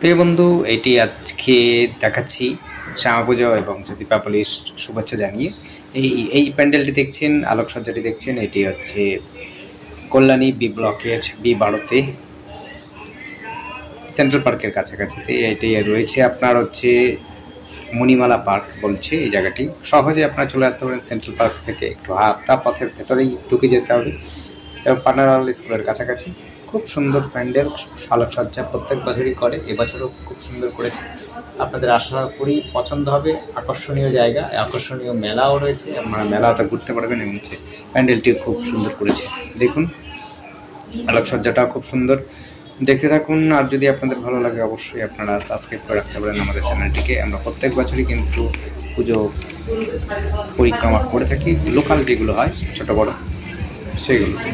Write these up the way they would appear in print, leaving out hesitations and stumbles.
প্রিয় বন্ধু, এটি আজকে দেখাচ্ছি শ্যামা পুজো এবং দীপাবলির শুভেচ্ছা জানিয়ে। এই প্যান্ডেলটি দেখছেন, আলোকসজ্জাটি দেখছেন, এটি হচ্ছে কল্যাণী বি ব্লকের বি12তে সেন্ট্রাল পার্কের কাছাকাছিতে এটি রয়েছে। আপনার হচ্ছে মণিমালা পার্ক বলছে এই জায়গাটি। সহজে আপনারা চলে আসতে পারেন সেন্ট্রাল পার্ক থেকে, একটু হাঁটা পথের ভেতরেই ঢুকে যেতে হবে এবং পানারাল স্কুলের কাছাকাছি। খুব সুন্দর প্যান্ডেল, আলোকসজ্জা প্রত্যেক বছরই করে, এবছরও খুব সুন্দর করেছে। আপনাদের আশা করি পছন্দ হবে। আকর্ষণীয় জায়গা, আকর্ষণীয় মেলাও রয়েছে, আপনারা মেলাতে ঘুরতে পারবেন এবং প্যান্ডেলটিও খুব সুন্দর করেছে। দেখুন, আলোকসজ্জাটাও খুব সুন্দর, দেখতে থাকুন। আর যদি আপনাদের ভালো লাগে অবশ্যই আপনারা সাবস্ক্রাইব করে রাখতে পারেন আমাদের চ্যানেলটিকে। আমরা প্রত্যেক বছরই কিন্তু পুজো পরিক্রমা করে থাকি, লোকাল যেগুলো হয় ছোটো বড়ো সেগুলোতে।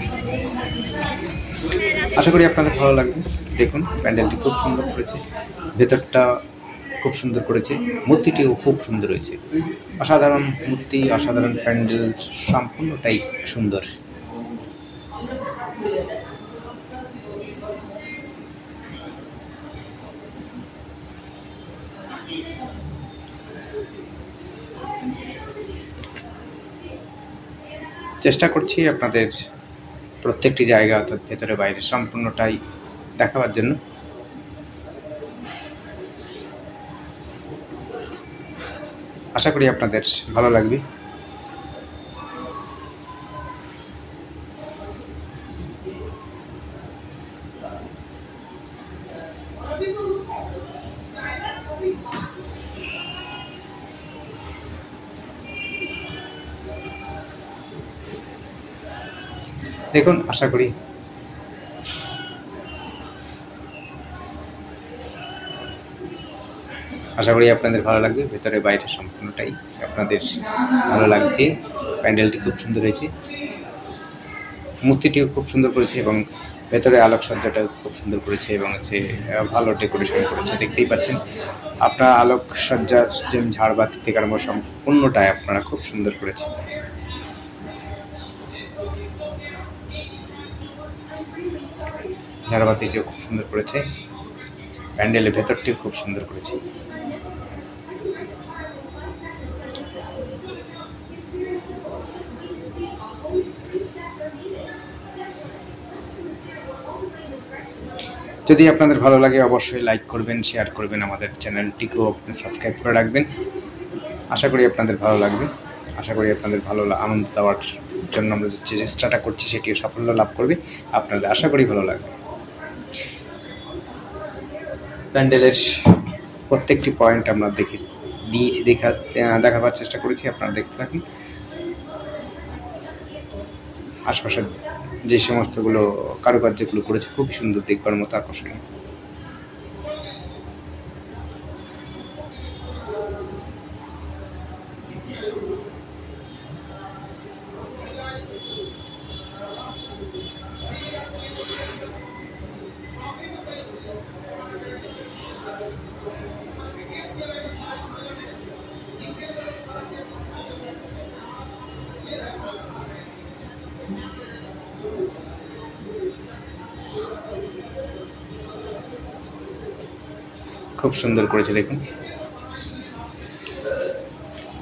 আশা করি আপনাদের ভালো লাগবে। দেখুন, প্যান্ডেলটি খুব সুন্দর করেছে, ভেতরটা খুব সুন্দর করেছে, মূর্তিটিও খুব সুন্দর হয়েছে। অসাধারণ মূর্তি, অসাধারণ প্যান্ডেল, সম্পূর্ণটাই সুন্দর। চেষ্টা করছি আপনাদের প্রত্যেকটি জায়গা অর্থাৎ ভেতরে বাইরে সম্পূর্ণটাই দেখাবার জন্য। আশা করি আপনাদের ভালো লাগবে। দেখুন, আশা করি আপনাদের ভালো লাগবে। ভেতরে বাইরে সম্পূর্ণটাই আপনাদের ভালো লাগছে। প্যান্ডেলটি খুব সুন্দর হয়েছে, মূর্তিটিও খুব সুন্দর করেছে এবং ভেতরে আলোকসজ্জাটাও খুব সুন্দর করেছে এবং ভালো ডেকোরেশন করেছে। দেখতেই পাচ্ছেন আপনারা, আলোকসজ্জা ঝাড়বাতি থেকে আরম্ভ সম্পূর্ণটাই আপনারা খুব সুন্দর করেছে। ঝাড়বাতিটিও খুব সুন্দর করেছে, প্যান্ডেলের ভেতরটিও খুব সুন্দর করেছে। যদি আপনাদের ভালো লাগে অবশ্যই লাইক করবেন, শেয়ার করবেন, আমাদের চ্যানেলটিকেও আপনি সাবস্ক্রাইব করে রাখবেন। আশা করি আপনাদের ভালো লাগবে, আশা করি আপনাদের ভালো আনন্দ দেওয়ার জন্য আমরা যে চেষ্টাটা করছি সেটিও সাফল্য লাভ করবে। আপনাদের আশা করি ভালো লাগবে। প্যান্ডেলের প্রত্যেকটি পয়েন্ট আমরা দেখাবার চেষ্টা করেছি, আপনারা দেখতে থাকুন। আশপাশের যে সমস্তগুলো কারুকার্যগুলো করেছে খুবই সুন্দর, দেখবার মতো আকর্ষণীয়। খুব সুন্দর করেছে, দেখুন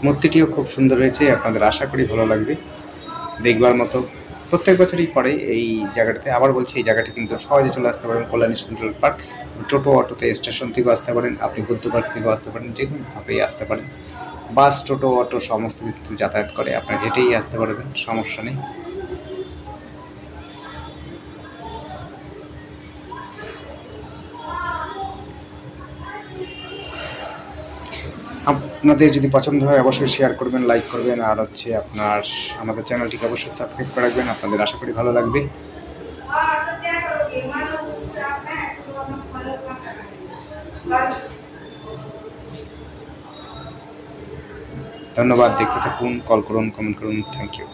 মূর্তিটিও খুব সুন্দর হয়েছে। আপনাদের আশা করি ভালো লাগবে, দেখবার মতো। প্রত্যেক বছরই পরে এই জায়গাটাতে। আবার বলছি, এই জায়গাটি কিন্তু সহজে চলে আসতে পারেন কল্যাণী সেন্ট্রাল পার্ক। টোটো অটোতে স্টেশন থেকেও আসতে পারেন, আপনি বুদ্ধ পার্ক থেকেও আসতে পারেন, যে কোনোভাবেই আসতে পারেন। বাস, টোটো, অটো সমস্ত কিছু যাতায়াত করে, আপনার হেঁটেই আসতে পারবেন, সমস্যা নেই। আপনাদের যদি পছন্দ হয় অবশ্যই শেয়ার করবেন, লাইক করবেন, আর আপনার আমাদের চ্যানেলটিকে অবশ্যই সাবস্ক্রাইব করে রাখবেন। আপনাদের আশা করি ভালো লাগবে। ধন্যবাদ, দেখতে থাকুন, কল করুন, কমেন্ট করুন। Thank you.